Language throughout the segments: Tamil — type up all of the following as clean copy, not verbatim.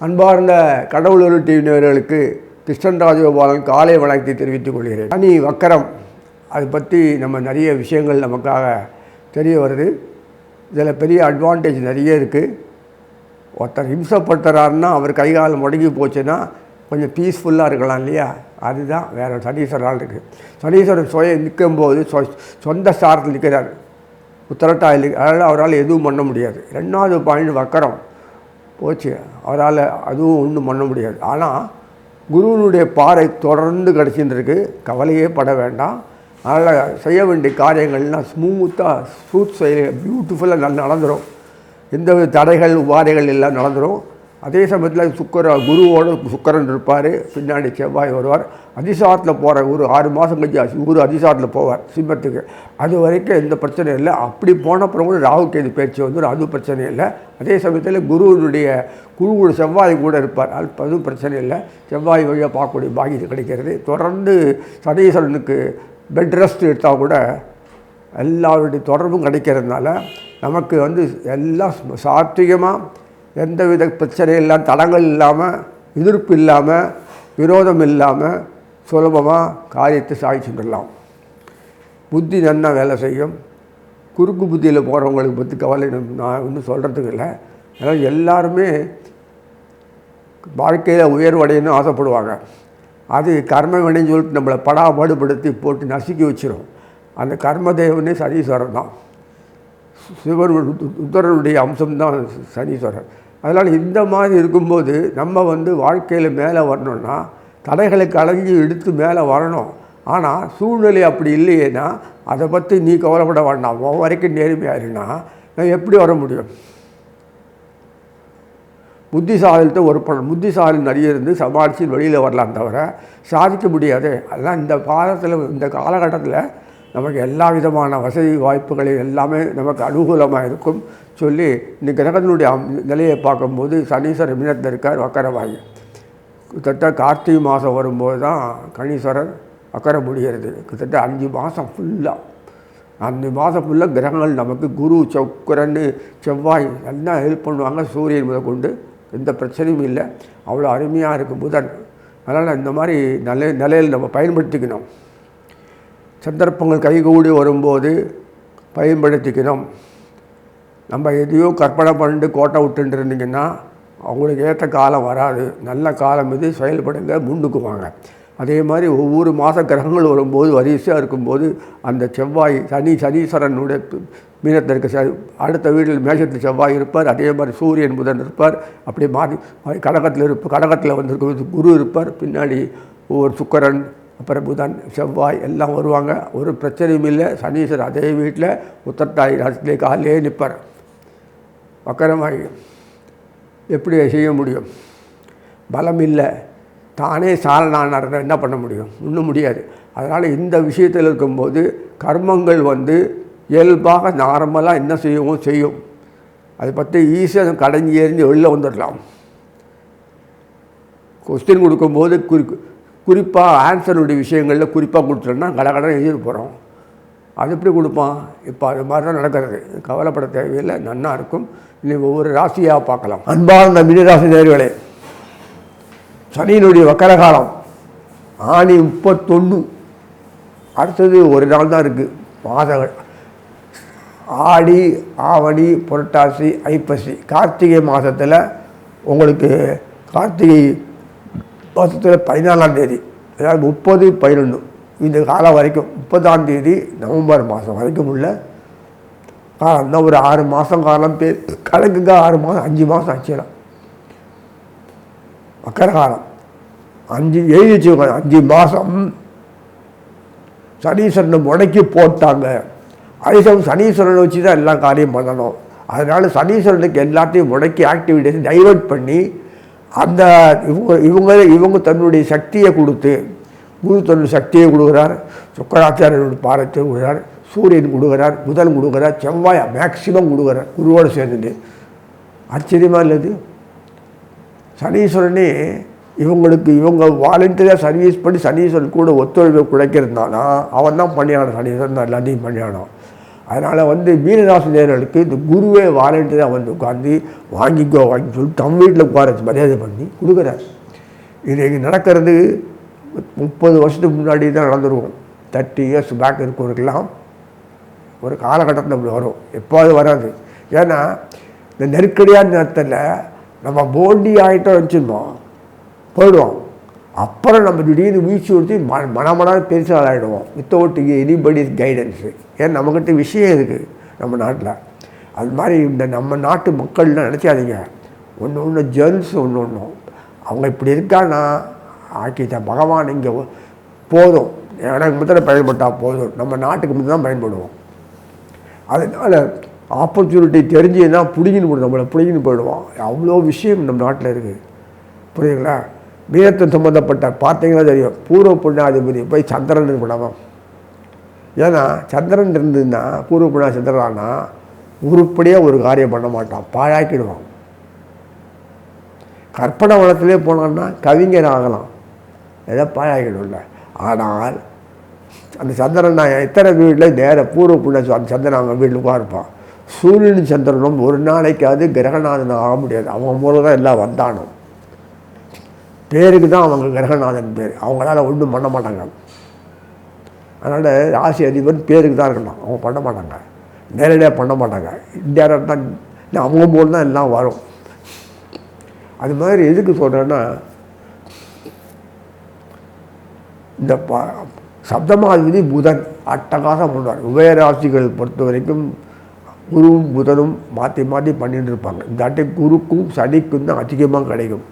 அன்பார்ந்த கடவுளொரு டிவி நேயர்களுக்கு கிருஷ்ணன் ராஜகோபாலன் காலை வணக்கத்தை தெரிவித்துக் கொள்கிறேன். சனி வக்கரம் அதை பற்றி நம்ம நிறைய விஷயங்கள் நமக்காக தெரிய வருது. இதில் பெரிய அட்வான்டேஜ் நிறைய இருக்குது. ஒருத்தர் ஹிம்சப்படுத்துறாருன்னா அவர் கைகால் முடங்கி போச்சுன்னா கொஞ்சம் பீஸ்ஃபுல்லாக இருக்கலாம் இல்லையா? அதுதான் வேறு சனீஸ்வரனால் இருக்குது. சனீஸ்வரன் நிற்கும்போது சொந்த ஸ்தானத்தில் நிற்கிறார், உத்தரட்டாயில். அதனால் அவரால் எதுவும் பண்ண முடியாது. 2வது பாயிண்ட் வக்கரம் போச்சு, அவரால் அதுவும் ஒன்றும் பண்ண முடியாது. ஆனால் குருவினுடைய பாறை தொடர்ந்து கிடச்சின்னு இருக்குது, கவலையே பட வேண்டாம். அதனால் செய்ய வேண்டிய காரியங்கள்லாம் ஸ்மூத்தாக பியூட்டிஃபுல்லாக நடந்துடும். எந்த தடைகள் உபாதைகள் எல்லாம் நடந்துடும். அதே சமயத்தில் குருவோடு சுக்கரன் இருப்பார், பின்னாடி செவ்வாய் வருவார். அதிசாரத்தில் போகிற ஒரு 6 மாதம் கழிச்சு குரு அதிசாரத்தில் போவார் சிம்மத்துக்கு. அது வரைக்கும் எந்த பிரச்சனையும் இல்லை. அப்படி போனப்புறம் கூட ராகு கேது பயிற்சி வந்துடும், அது பிரச்சனை இல்லை. அதே சமயத்தில் குருவினுடைய செவ்வாய் கூட இருப்பார், அதுவும் பிரச்சனை இல்லை. செவ்வாய் வழியாக பார்க்கக்கூடிய பாக்கியம் கிடைக்கிறது. தொடர்ந்து சனீஸ்வரனுக்கு பெட் ரெஸ்ட் எடுத்தால் கூட எல்லாருடைய தொடர்பும் கிடைக்கிறதுனால நமக்கு எல்லாம் சாத்விகமாக எந்தவித பிரச்சனையெல்லாம் தடங்கள் இல்லாமல், எதிர்ப்பு இல்லாமல், விரோதம் இல்லாமல் சுலபமாக காரியத்தை சாதிச்சுடலாம். புத்தி நன்னா வேலை செய்யும். குறுக்கு புத்தியில் போகிறவங்களுக்கு பற்றி கவலை நான் ஒன்றும் சொல்கிறதுக்கு இல்லை. அதனால் எல்லாருமே வாழ்க்கையில் உயர்வடையணும்னு ஆசைப்படுவாங்க. அது கர்ம வினைன்னு சொல்லிட்டு நம்மளை பாடுபடுத்தி போட்டு நசுக்கி வச்சிடும். அந்த கர்மதேவனே சனீஸ்வரன் தான். ருத்ரனுடைய அம்சம்தான் சனீஸ்வரன். அதனால் இந்த மாதிரி இருக்கும்போது நம்ம வாழ்க்கையில் மேலே வரணும்னா தடைகளை களைஞ்சி எடுத்து மேலே வரணும். ஆனால் சூழ்நிலை அப்படி இல்லையேன்னா அதை பற்றி நீ கவலைப்பட வேண்டாம். வரைக்கும் நேர்மையாயிருன்னா நான் எப்படி வர முடியும்? புத்திசாலிகிட்ட ஒரு புத்திசாலி நிறைய இருந்து சமாளித்து வெளியில் வரலாம், தவிர சாதிக்க முடியாது. அதெல்லாம் இந்த பாதத்தில் இந்த காலகட்டத்தில் நமக்கு எல்லா விதமான வசதி வாய்ப்புகள் எல்லாமே நமக்கு அனுகூலமாக இருக்கும் சொல்லி இந்த கிரகத்தினுடைய நிலையை பார்க்கும்போது சனீஸ்வரர் மீனத்தில் இருக்கார் வக்கரமாகி. கிட்டத்தட்ட கார்த்திகை மாதம் வரும்போது தான் கணீஸ்வரர் வக்கர முடிகிறது. கிட்டத்தட்ட 5 மாதம் ஃபுல்லாக 5 மாதம் ஃபுல்லாக கிரகங்கள் நமக்கு குரு சுக்கிரன் செவ்வாய் எல்லாம் ஹெல்ப் பண்ணுவாங்க. சூரியன் முதல் கொண்டு எந்த பிரச்சனையும் இல்லை. அவ்வளோ அருமையாக இருக்குது புதன். அதனால் இந்த மாதிரி நிலையில் நம்ம பயன்படுத்திக்கணும். சந்தர்ப்பங்கள் கைகூடி வரும்போது பயன்படுத்திக்கணும். நம்ம எதையோ கற்பனை பண்ணிட்டு கோட்டை விட்டுட்டு இருந்தீங்கன்னா அவங்களுக்கு ஏற்ற காலம் வராது. நல்ல காலம் இது, செயல்படுங்க, முன்னுக்கு வாங்க. அதே மாதிரி ஒவ்வொரு மாத கிரகங்கள் வரும்போது வரிசையாக இருக்கும்போது அந்த செவ்வாய் சனீஸ்வரனுடைய மீனத்திற்கு அடுத்த வீட்டில் மேஷத்தில் செவ்வாய் இருப்பார். அதே மாதிரி சூரியன் புதன் இருப்பார். அப்படியே மாறி கடகத்தில் வந்திருக்கும் குரு இருப்பார். பின்னாடி ஒவ்வொரு சுக்கரன், அப்புறம் புதன், செவ்வாய் எல்லாம் வருவாங்க. ஒரு பிரச்சனையும் இல்லை. சனீஸ்வரர் அதே வீட்டில் உத்தரட்டாய் ராசிலே காலையே நிற்பார். வக்கரமாகி எப்படி செய்ய முடியும்? பலம் இல்லை. தானே சாலனான என்ன பண்ண முடியும்? ஒன்றும் முடியாது. அதனால் இந்த விஷயத்தில் இருக்கும்போது கர்மங்கள் இயல்பாக நார்மலாக என்ன செய்யும். அதை பற்றி ஈஸியாக கடைஞ்சி எறிஞ்சு வெளில வந்துடலாம். கொஸ்டின் கொடுக்கும்போது குறிப்பாக ஆன்சருடைய விஷயங்களில் குறிப்பாக கொடுத்துட்டோம்னா கடகடன் எழுதி போகிறோம். அது எப்படி கொடுப்பான்? இப்போ அது மாதிரி தான் நடக்கிறது. கவலைப்பட தேவையில்லை, நன்னா இருக்கும். இன்னும் ஒவ்வொரு ராசியாக பார்க்கலாம். அன்பார்ந்த மீனராசி நேயர்களே, சனியினுடைய வக்கரகாலம் ஆணி 31. அடுத்தது ஒரு நாள் தான் இருக்குது. மாதங்கள் ஆடி, ஆவணி, புரட்டாசி, ஐப்பசி. கார்த்திகை மாதத்தில் உங்களுக்கு கார்த்திகை மாதத்தில் 14ஆம் தேதி, அதாவது 30, 11 இந்த காலம் வரைக்கும் 30ஆம் தேதி நவம்பர் மாதம் வரைக்கும் உள்ள காலம் தான். ஒரு 6 மாதம் காலம் பேர் கணக்குங்க. 6 மாதம் 5 மாதம் ஆச்சுலாம் மக்கர காலம். 5 எழுதி வச்சுக்கோங்க. 5 மாதம் சனீஸ்வரனை முடக்கி போட்டாங்க. அதே சமயம் சனீஸ்வரனை வச்சு தான் எல்லா காரியம் பண்ணணும். அதனால் சனீஸ்வரனுக்கு எல்லாத்தையும் முடக்கி ஆக்டிவிட்டிஸ் டைவெர்ட் பண்ணி அந்த இவங்க தன்னுடைய சக்தியை கொடுத்து, குரு தன்னுடைய சக்தியை கொடுக்குறார், சுக்கராச்சாரியனுடைய பாரத்தை கொடுக்குறார், சூரியன் கொடுக்குறார், புதன் கொடுக்குறார், செவ்வாய் மேக்சிமம் கொடுக்குறார் குருவோடு சேர்ந்துட்டு. ஆச்சரியமாக இல்லது? சனீஸ்வரனே இவங்க வாலண்டியராக சர்வீஸ் பண்ணி சனீஸ்வரன் கூட ஒத்துழைப்பை குறைக்கிறதுனால அவன் தான் பண்ணியானான். சனீஸ்வரன் தான் எல்லாத்தையும் பண்ணியானான். அதனால் மீனராசி நேயர்களுக்கு இந்த குருவே வாலண்டியராக உட்காந்து வாங்கிக்கோ வாங்கி சொல்லி தம் வீட்டில் உட்கார வச்சு மரியாதை பண்ணி கொடுக்குறாரு. இது நடக்கிறது 30 வருஷத்துக்கு முன்னாடி தான் நடந்துருவோம். 30 இயர்ஸ் பேக் இருக்கவருக்கெல்லாம் ஒரு காலகட்டத்தில் அப்படி வரும், எப்போது வராது. ஏன்னா இந்த நெருக்கடியான நேரத்தில் நம்ம போண்டி ஆகிட்டோம் வச்சுருந்தோம் போயிடுவோம். அப்புறம் நம்ம திடீர்னு வீழ்ச்சி ஊற்றி மனமனாக பெருசாக ஆகிடுவோம் வித்தவுட் எனிபடிஸ் கைடன்ஸு. ஏன்னா நம்மக்கிட்ட விஷயம் இருக்குது நம்ம நாட்டில். அது மாதிரி இந்த நம்ம நாட்டு மக்கள்லாம் நினச்சாதீங்க, ஒன்று ஒன்று ஜெர்ன்ஸ் ஒன்று ஒன்றும் அவங்க இப்படி இருக்கான்னா ஆக்கிட்ட பகவான் இங்கே போதும், எனக்கு மட்டும் பயன்பட்டால் போதும், நம்ம நாட்டுக்கு மட்டும் தான் பயன்படுவோம். அதனால் ஆப்பர்ச்சுனிட்டி தெரிஞ்சுன்னா பிடிங்கின்னு போடும், நம்மளை பிடிங்கின்னு போயிடுவோம். அவ்வளோ விஷயம் நம்ம நாட்டில் இருக்குது, புரியுதுங்களா? மீனத்தை சம்மந்தப்பட்ட பார்த்தீங்கன்னா தெரியும், பூர்வ புண்ணியாதிபதி போய் சந்திரன் படமும். ஏன்னா சந்திரன் இருந்ததுன்னா பூர்வ புண்ணியா சந்திரனா உருப்படியாக ஒரு காரியம் பண்ண மாட்டான், பாழாக்கிடுவான். கற்பனை வளத்திலே போனான்னா கவிஞர் ஆகலாம், ஏதோ பாழாக்கிடும்ல. ஆனால் அந்த சந்திரன் நான் எத்தனை வீட்டில் நேர பூர்வ புண்ணிய அந்த சந்திரன் அவங்க வீட்டில் உட்காருப்பான். சூரியன் சந்திரனும் ஒரு நாளைக்காவது கிரகநாதன் ஆக முடியாது, அவங்க மூலம் தான் எல்லாம் வந்தானோ. பேருக்கு தான் அவங்க கிரகநாதன் பேர், அவங்களால ஒன்றும் பண்ண மாட்டாங்க. அதனால் ராசி அதிபர் பேருக்கு தான் இருக்கணும், அவங்க பண்ண மாட்டாங்க, நேரடியாக பண்ண மாட்டாங்க. இந்தியாவில் தான் அவங்க மூலம் தான் எல்லாம் வரும். அது மாதிரி எதுக்கு சொல்கிறேன்னா, இந்த சப்தமாதிபதி புதன் அட்டகாசம் பண்ணுவார். உபயராசிகள் பொறுத்த வரைக்கும் குருவும் புதனும் மாற்றி மாற்றி பண்ணிட்டு இருப்பாங்க. இந்த அட்டை குருக்கும் சனிக்கும் தான் அதிகமாக கிடைக்கும்,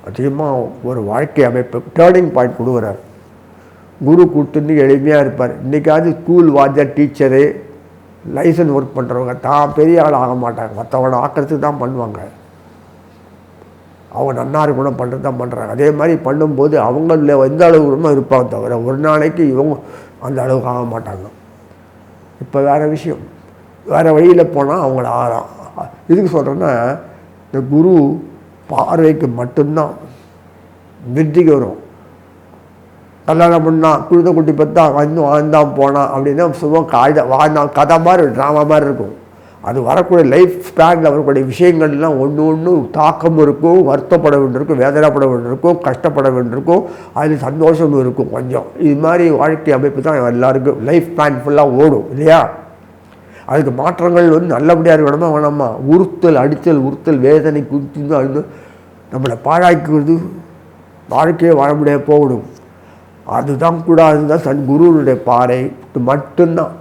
அதிகமாக ஒரு வாழ்க்கை அமைப்பு டேர்னிங் பாயிண்ட் கொடுக்குறார். குரு கொடுத்துருந்து எளிமையாக இருப்பார். இன்றைக்காவது ஸ்கூல் வாத்தியார் டீச்சரு லைசன்ஸ் ஒர்க் பண்ணுறவங்க தான் பெரிய ஆள் ஆக மாட்டாங்க, மற்றவங்கள ஆக்கிறதுக்கு தான் பண்ணுவாங்க. அவங்க நன்னாரு கூட பண்ணுறது தான் பண்ணுறாங்க. அதே மாதிரி பண்ணும்போது அவங்கள எந்த அளவுக்கு இருப்பாங்க தவிர ஒரு நாளைக்கு இவங்க அந்த அளவுக்கு ஆக மாட்டாங்க. இப்போ வேறு விஷயம், வேறு வழியில் போனால் அவங்கள ஆறாம். இதுக்கு சொல்கிறேன்னா, இந்த குரு பார்வைக்கு மட்டும்தான் விருத்திக்கு வரும். கல்யாணம் பண்ணால் குழுத குட்டி பார்த்தா வாழ்ந்தான் போனான் அப்படின்னா சும்மா வாழ்ந்தான் கதை மாதிரி ட்ராமா மாதிரி இருக்கும். அது வரக்கூடிய லைஃப் ஸ்பேனில் வரக்கூடிய விஷயங்கள்லாம் ஒன்று ஒன்று தாக்கம் இருக்கும், வருத்தப்பட வேண்டியிருக்கும், வேதனைப்பட வேண்டியிருக்கும், கஷ்டப்பட வேண்டியிருக்கும், அதில் சந்தோஷம் இருக்கும் கொஞ்சம். இது மாதிரி வாழ்க்கை அமைப்பு தான் எல்லாருக்கும் லைஃப் ஸ்பேன் ஃபுல்லாக ஓடும் இல்லையா? அதுக்கு மாற்றங்கள் நல்லபடியாக இருக்கணுமா வேணாமா? உறுத்தல் அடித்தல் உறுத்தல் வேதனை குறித்து அது நம்மளை பாழாக்கிறது, வாழ்க்கையே வாழ முடியாது போகணும். அதுதான் கூடாதுதான் குருவுடைய பாறை மட்டும்தான்.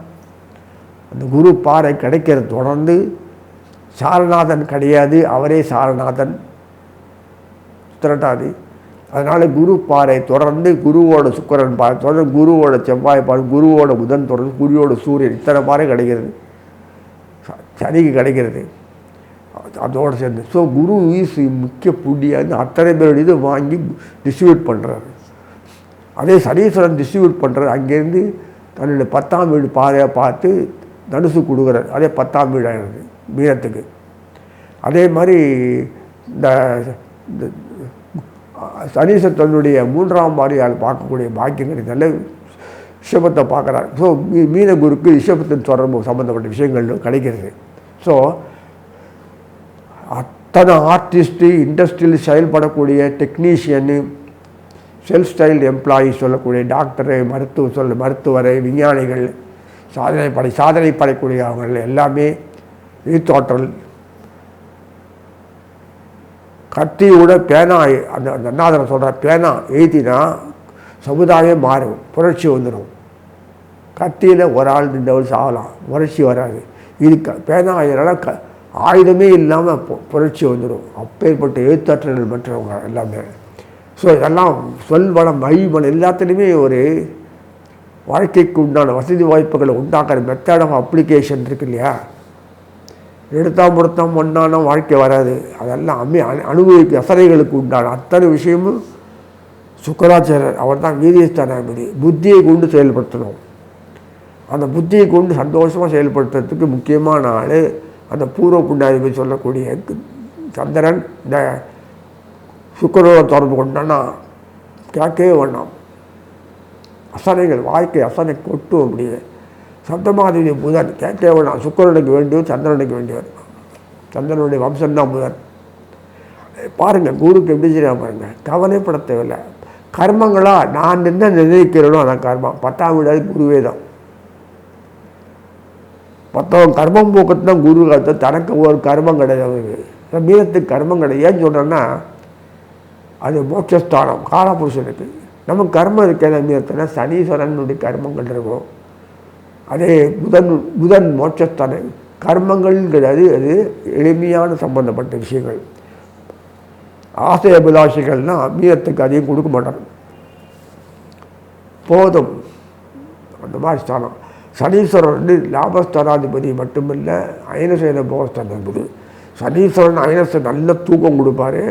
அந்த குரு பாறை கிடைக்கிறது தொடர்ந்து சாரநாதன் கிடையாது, அவரே சாரநாதன் திரட்டாது. அதனால் குரு பாறை தொடர்ந்து குருவோட சுக்கரன் பாறை தொடர்ந்து குருவோட செவ்வாய் பாறை குருவோட புதன் தொடர்ந்து குருவோட சூரியன் இத்தனை பாறை கிடைக்கிறது, சனிக்கு கிடைக்கிறது அதோடு சேர்ந்து. ஸோ குரு இஸ் முக்கிய புள்ளியாக அத்தனை பேருடைய இது வாங்கி டிஸ்ட்ரிபியூட் பண்ணுறாரு. அதே சனீஸ்வரன் டிஸ்ட்ரிபியூட் பண்ணுறாரு, அங்கேருந்து தன்னுடைய 10ஆம் வீடு பாறையாக பார்த்து தனுசு கொடுக்குறாரு, அதே 10ஆம் வீடு ஆகிடுது மீனத்துக்கு. அதே மாதிரி இந்த சனீஸ்வரன் தன்னுடைய 3ஆம் பாறையால் பார்க்கக்கூடிய பாக்கியங்கள் நல்ல ரிஷபத்தை பார்க்குறாரு. ஸோ மீன குருக்கு ரிஷபத்தின் தொடர்பு சம்மந்தப்பட்ட விஷயங்கள் கிடைக்கிறது. ஸோ அத்தனை ஆர்டிஸ்ட்டு இண்டஸ்ட்ரியில் செயல்படக்கூடிய டெக்னீஷியனு செல்ஃப் ஸ்டைல் எம்ப்ளாயீஸ் சொல்லக்கூடிய டாக்டரு மருத்துவரை விஞ்ஞானிகள் சாதனை படைக்கூடிய அவங்க எல்லாமே ஈத்தோற்றல் கத்தியோட பேனா அந்த அண்ணாதனை சொல்கிற பேனா எழுத்தினா சமுதாயம் மாறும், புரட்சி வந்துடும். கத்தியில் ஒரு ஆள் 2 ஆள் சாகலாம், புரட்சி வராது. இது பேனா இதனால் ஆயுதமே இல்லாமல் புரட்சி வந்துடும். அப்பேற்பட்ட எழுத்தாற்றல் மற்றவங்க எல்லாமே. ஸோ இதெல்லாம் சொல்வளம் வழிவளம் எல்லாத்துலேயுமே ஒரு வாழ்க்கைக்கு உண்டான வசதி வாய்ப்புகளை உண்டாக்குற மெத்தட் ஆஃப் அப்ளிகேஷன் இருக்கு இல்லையா? எடுத்தால் முடுத்தாம் ஒன்றான வாழ்க்கை வராது. அதெல்லாம் அனுபவிக்க அசரைகளுக்கு உண்டான அத்தனை விஷயமும் சுக்கராச்சாரியர் அவர் தான் வீரியஸ்தானாதிபதி. புத்தியை கொண்டு செயல்படுத்தணும். அந்த புத்தியை கொண்டு சந்தோஷமாக செயல்படுத்துறதுக்கு முக்கியமான ஆள் அந்த பூர்வ புண்ணியாதிபதி சொல்லக்கூடிய சந்திரன். இந்த சுக்கரோட தொடர்பு கொண்டான்னா கேட்கவே வேண்டாம், அசனைகள் வாழ்க்கை அசனை கொட்டும் அப்படியே. சப்தமாதிபதி புதன் கேட்க வேணாம், சுக்கிரனுக்கு வேண்டியவர் சந்திரனுக்கு வேண்டியவர், சந்திரனுடைய வம்சம்தான் புதன். பாருங்கள் குருக்கு எப்படி செய்யலாம் பாருங்கள், கவலைப்பட தேவையில்லை. கர்மங்களாக நான் என்ன நிர்ணயிக்கிறேனோ அதான் கர்மம். 10ஆம் வீடாது குருவே தான். 10ஆம் கர்மம் போக்கத்து தான் குரு காத்து, தனக்கு ஒரு கர்மம் கிடையாது. மீனத்துக்கு கர்மம் கிடையாது. ஏன்னு சொல்கிறேன்னா அது மோட்சஸ்தானம் காலபுருஷனுக்கு. நம்ம கர்மம் இருக்கிற மீனத்தில் சனீஸ்வரனுடைய கர்மங்கள் இருக்கும். அதே புதன் மோட்சஸ்தானம் கர்மங்கள் கிடையாது. அது எளிமையான சம்பந்தப்பட்ட விஷயங்கள். ஆசை அபிலாஷைகள்னால் மீனத்துக்கு அதிகம் கொடுக்க மாட்டாங்க, போதும் அந்த மாதிரி ஸ்தானம். சனீஸ்வரன் வந்து லாபஸ்தானாதிபதி மட்டுமில்லை, அயனசேன போகஸ்தானாதிபதி. சனீஸ்வரன் அயனசை நல்ல தூக்கம் கொடுப்பாரு,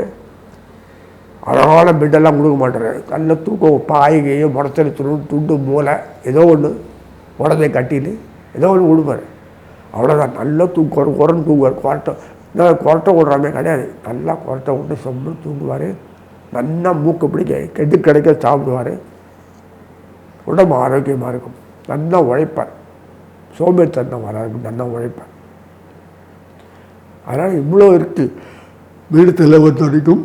அழகான பெட்டெல்லாம் கொடுக்க மாட்டார். நல்ல தூக்கம், பாய்கையோ முடச்சரித்தணும் துண்டு மூளை ஏதோ ஒன்று உடனே கட்டிட்டு ஏதோ ஒன்று கொடுப்பார், அவ்வளோதான். நல்ல தூக்கம், குரன் தூங்குவார். கொரட்டை விடுறாமே கிடையாது, நல்லா கொரட்டை விட்டு சொம்பு தூங்குவார். நல்லா மூக்கு பிடிக்க கெட்டு கிடைக்க சாப்பிடுவார். உடம்பு ஆரோக்கியமாக இருக்கும். நல்லா உழைப்பார், சோம்பேறித்தனம் வராது, நல்லா உழைப்பார். அதனால் இவ்வளோ இருக்குது. வீடு பொறுத்த வரைக்கும்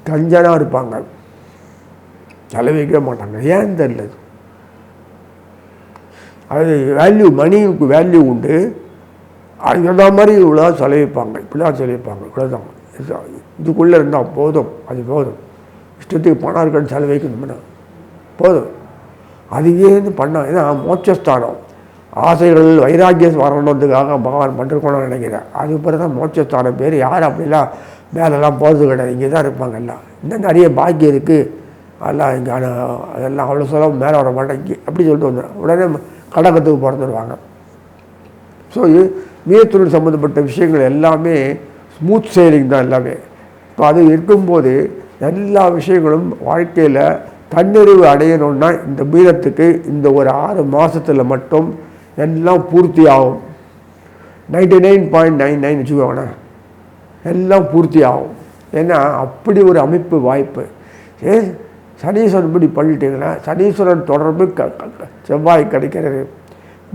கஞ்சனாக இருப்பாங்க, செலவிக்க மாட்டாங்க. ஏன் தெரியல, அது வேல்யூ, மணிக்கு வேல்யூ உண்டு. அதுக்கு தகுந்த மாதிரி இவ்வளோ செலவிப்பாங்க, இப்படிலாம் செலவிப்பாங்க. இவ்வளோதான், இதுக்குள்ளே இருந்தால் போதும், அது போதும். இஷ்டத்துக்கு பணம் இருக்கன்னு செலவிக்கணும்னா போதும். அதுக்கேன்னு பண்ணால் ஏன்னா மோட்சஸ்தானம். ஆசைகள் வைராக்கியம் வரணுன்றதுக்காக பகவான் பண்ணிருக்கணும்னு நினைக்கிறேன். அதுக்கு பிறகு தான் மோட்சஸ்தானம் பேர். யார் அப்படிலாம் மேலெல்லாம் போகிறது கிடையாது, இங்கே தான் இருப்பாங்க எல்லாம். இன்னும் நிறைய பாக்கியம் இருக்குது, அதெல்லாம் இங்கே அதெல்லாம் அவ்வளோ சொல்ல மேலே வர மாட்டேங்க அப்படி சொல்லிட்டு வந்துடும். உடனே கடகத்துக்கு பிறந்துடுவாங்க. ஸோ மீனத்துடன் சம்மந்தப்பட்ட விஷயங்கள் எல்லாமே ஸ்மூத் சேலிங் தான் எல்லாமே. இப்போ அது இருக்கும்போது எல்லா விஷயங்களும் வாழ்க்கையில் தன்னிறைவு அடையணுன்னா இந்த மீனத்துக்கு இந்த ஒரு 6 மாதத்தில் மட்டும் எல்லாம் பூர்த்தி ஆகும். 99.99 வச்சுக்கோங்கண்ணா, எல்லாம் பூர்த்தி ஆகும். ஏன்னா அப்படி ஒரு அமைப்பு வாய்ப்பு. சனீஸ்வரன் இப்படி பண்ணிட்டீங்கன்னா சனீஸ்வரன் தொடர்பு செவ்வாய் கிடைக்கிறது,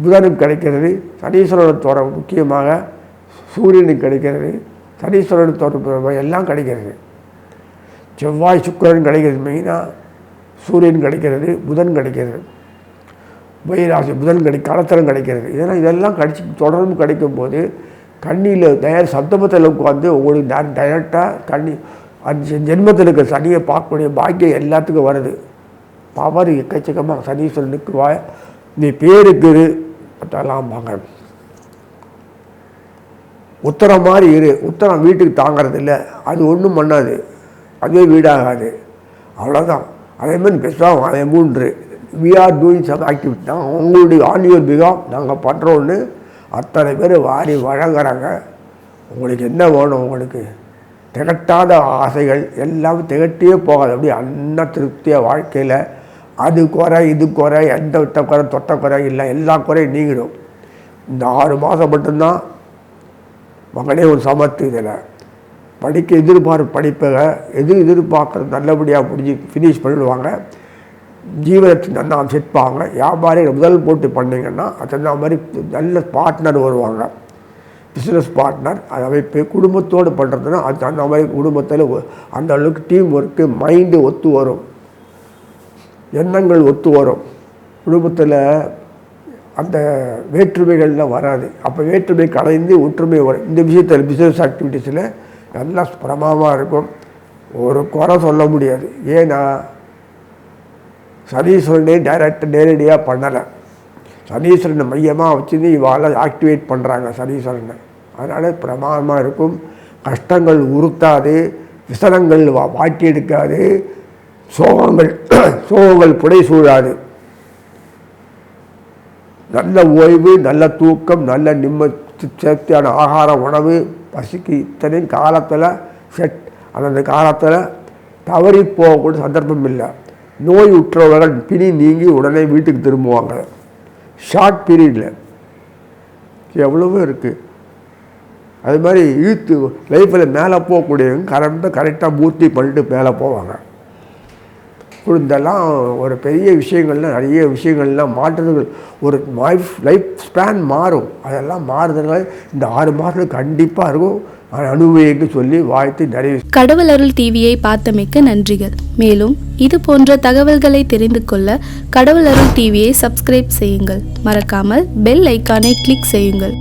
புதனுக்கு கிடைக்கிறது. சனீஸ்வரன் தொடர்பு முக்கியமாக சூரியனுக்கு கிடைக்கிறது, சனீஸ்வரன் தொடர்பு எல்லாம் கிடைக்கிறது. செவ்வாய் சுக்கிரன் கிடைக்கிறது மெயினாக, சூரியன் கிடைக்கிறது, புதன் கிடைக்கிறது, வைராசி புதன் களத்திரம் கிடைக்கிறது. இதெல்லாம் தொடர்பு கிடைக்கும் போது கண்ணியில் சப்தமத்தில் உட்காந்து உங்களுக்கு டைரெக்டாக கண்ணி அந்த ஜென்மத்தில் இருக்கிற சனியை பார்க்கக்கூடிய பாக்கியம் எல்லாத்துக்கும் வருது. பவர் எக்கச்சக்கமாக சனீஸ்வரனுக்கு நீ பேருக்கு அதெல்லாம் வாங்க. உத்தரம் மாதிரி உத்தரம் வீட்டுக்கு தாங்கிறது இல்லை, அது ஒன்றும் பண்ணாது, அதுவே வீடாகாது, அவ்வளோதான். அதே மாதிரி பேசுவாங்க. அதே 3 we are doing some activity தான் உங்களுடைய ஆன் யுவர் பிகாம் நாங்கள் பண்ணுறோன்னு அத்தனை பேர் வாரி வழங்குறாங்க. உங்களுக்கு என்ன வேணும், உங்களுக்கு திகட்டாத ஆசைகள் எல்லாமே திகட்டியே போகாது. அப்படியே அன்ன திருப்தியாக வாழ்க்கையில் அது குறை இது குறை எந்த விட்ட குறை தொட்ட குறை இல்லை, எல்லா குறையும் நீங்கிடும். இந்த 6 மாதம் மட்டும்தான் மகனே ஒரு சமத்து. இதில் படிக்க படிப்பை எதிர்பார்க்குறது நல்லபடியாக முடிஞ்சு ஃபினிஷ் பண்ணிடுவாங்க. ஜீவனத்தை நல்லா செட்பாங்க. வியாபாரி முதல் போட்டு பண்ணிங்கன்னா அது அந்த மாதிரி நல்ல பார்ட்னர் வருவாங்க, பிஸ்னஸ் பார்ட்னர். அது அமைப்பு குடும்பத்தோடு பண்ணுறதுன்னா அது அந்த மாதிரி குடும்பத்தில் அந்த அளவுக்கு டீம் ஒர்க்கு, மைண்டு ஒத்து வரும், எண்ணங்கள் ஒத்து வரும். குடும்பத்தில் அந்த வேற்றுமைகள்லாம் வராது. அப்போ வேற்றுமை கலைந்து ஒற்றுமை வரும். இந்த விஷயத்தில் பிஸ்னஸ் ஆக்டிவிட்டீஸில் நல்லா பிரமாதமாக இருக்கும். ஒரு குறை சொல்ல முடியாது. ஏன்னா சனீஸ்வரனே நேரடியாக பண்ணலை. சனீஸ்வரனை மையமாக வச்சுன்னு இவாளை ஆக்டிவேட் பண்ணுறாங்க சனீஸ்வரனை. அதனால் பிரமாதமாக இருக்கும். கஷ்டங்கள் உறுத்தாது, விசனங்கள் வாட்டி எடுக்காது, சோகங்கள் புடை சூழாது. நல்ல ஓய்வு, நல்ல தூக்கம், நல்ல சேர்த்தியான ஆகார உணவு, பசிக்கு இத்தனையும் காலத்தில் அந்த காலத்தில் தவறி போகக்கூடிய சந்தர்ப்பம் இல்லை. நோய் உற்றவர்கள் பிணி நீங்கி உடனே வீட்டுக்கு திரும்புவாங்க. ஷார்ட் பீரியடில் எவ்வளவோ இருக்குது. அது மாதிரி யூத்து லைஃப்பில் மேலே போகக்கூடியவங்க கரெக்டாக பூர்த்தி பண்ணிட்டு மேலே போவாங்க. இதெல்லாம் ஒரு பெரிய விஷயங்கள்லாம் நிறைய விஷயங்கள்லாம் மாற்றுதல்கள் ஒரு லைஃப் ஸ்பேன் மாறும். அதெல்லாம் மாறுதல்கள் இந்த 6 மாதத்தில் கண்டிப்பாக இருக்கும். அனுபவிக்கு சொல்லி வாழ்த்து நிறைய. கடவுள் அருள் டிவியை பார்த்தமைக்கு நன்றிகள். மேலும் இது போன்ற தகவல்களை தெரிந்து கொள்ள கடவுள் அருள் டிவியை சப்ஸ்கிரைப் செய்யுங்கள். மறக்காமல் பெல் ஐக்கானை கிளிக் செய்யுங்கள்.